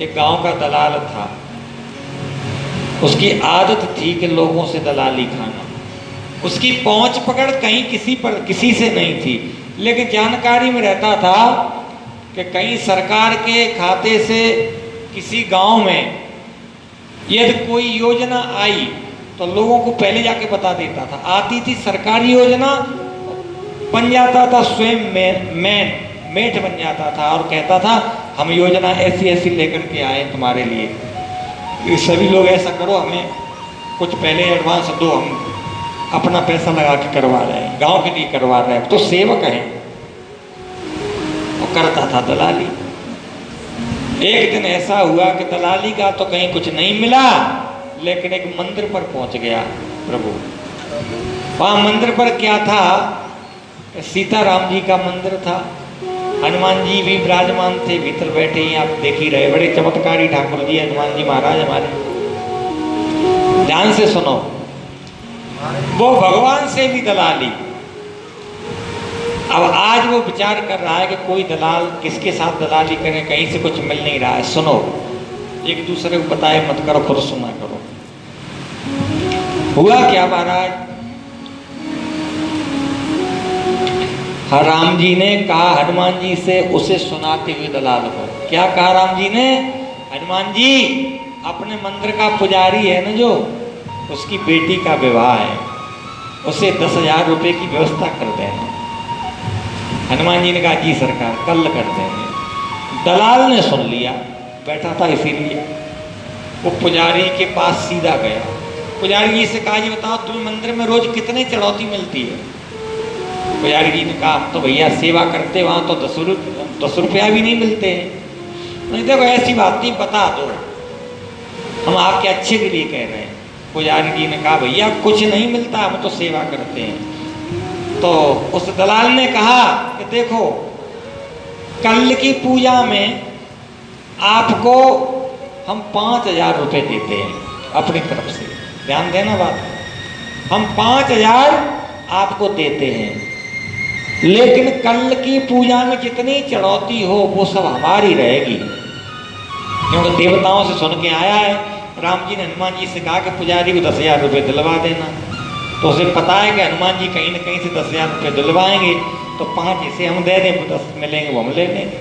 एक गांव का दलाल था। उसकी आदत थी कि लोगों से दलाली खाना। उसकी पहुंच पकड़ कहीं किसी से नहीं थी, लेकिन जानकारी में रहता था कि कहीं सरकार के खाते से किसी गांव में यदि कोई योजना आई तो लोगों को पहले जाके बता देता था। आती थी सरकारी योजना, बन जाता था स्वयं मेट बन जाता था और कहता था हम योजना ऐसी ऐसी लेकर के आए तुम्हारे लिए, सभी लोग ऐसा करो, हमें कुछ पहले एडवांस दो, हम अपना पैसा लगा के करवा रहे हैं, गांव के लिए करवा रहे हैं, तो सेवक हैं। और करता था दलाली। एक दिन ऐसा हुआ कि दलाली का तो कहीं कुछ नहीं मिला, लेकिन एक मंदिर पर पहुंच गया प्रभु। वहां मंदिर पर क्या था? सीताराम जी का मंदिर था। हनुमान जी भी विराजमान थे, भीतर बैठे ही आप देख ही रहे, बड़े चमत्कारी ठाकुर जी हनुमान जी महाराज हमारे। ध्यान से सुनो, वो भगवान से भी दलाली। अब आज वो विचार कर रहा है कि कोई दलाल किसके साथ दलाली करे, कहीं से कुछ मिल नहीं रहा है। सुनो, एक दूसरे को बताए मत करो, खुद सुना करो। हुआ क्या महाराज? राम जी ने कहा हनुमान जी से, उसे सुनाते हुए दलाल को। क्या कहा राम जी ने? हनुमान जी, अपने मंदिर का पुजारी है ना जो, उसकी बेटी का विवाह है, उसे 10,000 रुपये की व्यवस्था कर देना। हनुमान जी ने कहा जी सरकार, कल कर देंगे। दलाल ने सुन लिया, बैठा था इसीलिए। वो पुजारी के पास सीधा गया। पुजारी जी से कहा जी बताओ तुम्हें मंदिर में रोज कितने चढ़ौती मिलती है? पुजारी जी ने कहा हम तो भैया सेवा करते, वहाँ तो 10 रुपया भी नहीं मिलते हैं। नहीं देखो ऐसी बात नहीं, बता दो, हम आपके अच्छे के लिए कह रहे हैं। पुजारी जी ने कहा भैया कुछ नहीं मिलता, हम तो सेवा करते हैं। तो उस दलाल ने कहा कि देखो कल की पूजा में आपको हम 5,000 रुपये देते हैं अपनी तरफ से। ध्यान देना बात, हम 5,000 आपको देते हैं, लेकिन कल की पूजा में जितनी चढ़ौती हो वो सब हमारी रहेगी। क्योंकि देवताओं से सुन के आया है, राम जी ने हनुमान जी से कहा कि पुजारी को 10,000 रुपये दिलवा देना। तो उसे पता है कि हनुमान जी कहीं ना कहीं से 10,000 रुपये दिलवाएंगे, तो 5 इसे हम दे दें, 10 मिलेंगे वो हम ले लेंगे।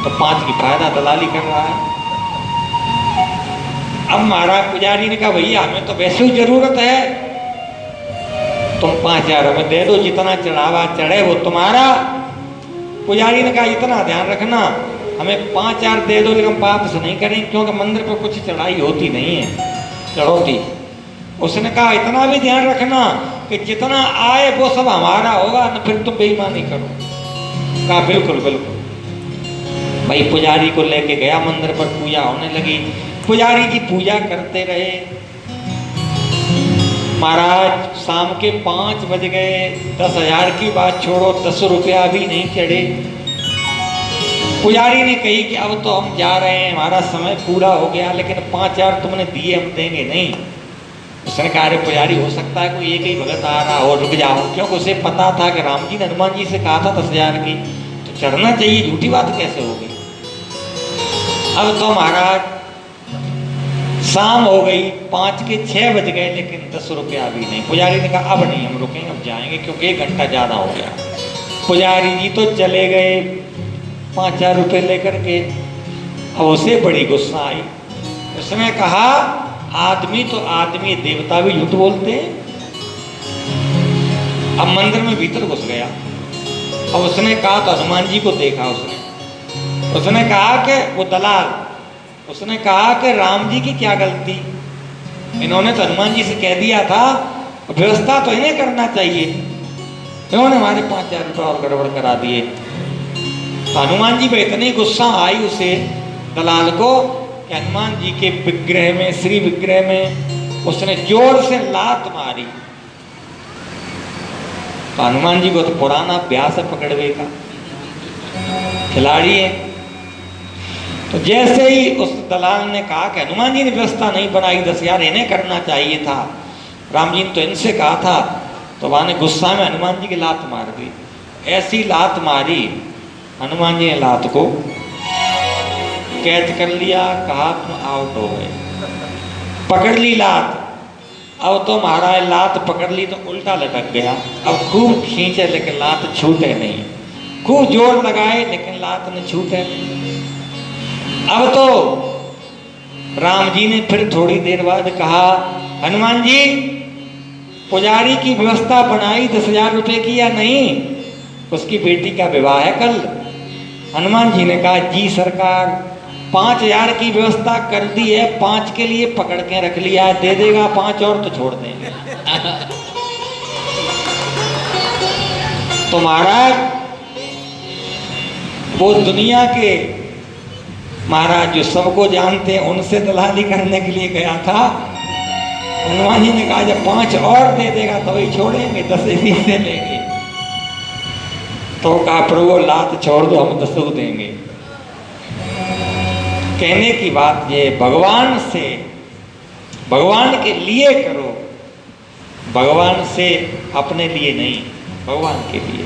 तो 5 की फायदा दलाली कर रहा है। अब महाराज पुजारी ने कहा भैया हमें तो वैसे ही जरूरत है, तुम 5,000 हमें दे दो, जितना चढ़ावा चढ़े वो तुम्हारा। पुजारी ने कहा इतना ध्यान रखना, हमें 5,000 दे दो, लेकिन वापस नहीं करेंगे, क्योंकि मंदिर पर कुछ चढ़ाई होती नहीं है, चढ़ौती। उसने कहा इतना भी ध्यान रखना कि जितना आए वो सब हमारा होगा, न फिर तुम बेईमानी करो। कहा बिल्कुल बिल्कुल। भाई पुजारी को लेके गया मंदिर पर, पूजा होने लगी। पुजारी जी पूजा करते रहे। महाराज शाम के 5 बज गए, 10,000 की बात छोड़ो, 10 रुपया भी नहीं चढ़े। पुजारी ने कही कि अब तो हम जा रहे हैं, हमारा समय पूरा हो गया, लेकिन 5,000 तुमने दिए, हम देंगे नहीं। उसने कहा अरे पुजारी हो सकता है कोई एक ही भगत आ रहा हो, रुक जाओ। क्योंकि उसे पता था कि राम जी ने हनुमान जी से कहा था 10,000 की, तो चढ़ना चाहिए, झूठी बात कैसे होगी। अब तो महाराज शाम हो गई, 5 के 6 बज गए, लेकिन 10 रुपया भी नहीं। पुजारी ने कहा अब नहीं, हम रुकेंगे, अब जाएंगे, क्योंकि 1 घंटा ज़्यादा हो गया। पुजारी जी तो चले गए 5,000 रुपये लेकर के। अब उसे बड़ी गुस्सा आई। उसने कहा आदमी तो आदमी, देवता भी झूठ बोलते हैं। अब मंदिर में भीतर घुस गया। अब उसने कहा तो हनुमान जी को देखा उसने कहा कि वो दलाल, उसने कहा कि राम जी की क्या गलती, इन्होंने तो हनुमान जी से कह दिया था, व्यवस्था तो इन्हें करना चाहिए, इन्होंने हमारे 5,000 रुपये और गड़बड़ करा दिए। तो हनुमान जी पे इतनी गुस्सा आई उसे दलाल को कि हनुमान जी के विग्रह में, श्री विग्रह में उसने जोर से लात मारी। तो हनुमान जी को तो पुराना अभ्यास है पकड़वे का, खिलाड़ी है। तो जैसे ही उस दलाल ने कहा कि हनुमान जी ने व्यवस्था नहीं बनाई, 10,000 इन्हें करना चाहिए था, राम जी ने तो इनसे कहा था, तो वहाँ ने गुस्सा में हनुमान जी की लात मार दी। ऐसी लात मारी हनुमान जी ने लात को कैच कर लिया, कहा तुम आउट हो गए। पकड़ ली लात, अब तो महाराज लात पकड़ ली तो उल्टा लटक गया। अब खूब खींचे लेकिन लात छूटे नहीं, खूब जोर लगाए लेकिन लात न छूटे नहीं। अब तो राम जी ने फिर थोड़ी देर बाद कहा, हनुमान जी पुजारी की व्यवस्था बनाई 10,000 रुपए की या नहीं? उसकी बेटी का विवाह है कल। हनुमान जी ने कहा, जी सरकार 5,000 की व्यवस्था कर दी है, 5 के लिए पकड़ के रख लिया है, दे देगा 5 और तो छोड़ देंगे। तो महाराज वो दुनिया के महाराज जो सबको जानते हैं उनसे दलाली करने के लिए गया था। हनुमान जी ने कहा जब 5 और दे देगा तो वही छोड़ेंगे, 10 इसी से लेंगे। तो कहा प्रभु लात छोड़ दो, हम 10 देंगे। कहने की बात ये, भगवान से, भगवान के लिए करो, भगवान से अपने लिए नहीं, भगवान के लिए।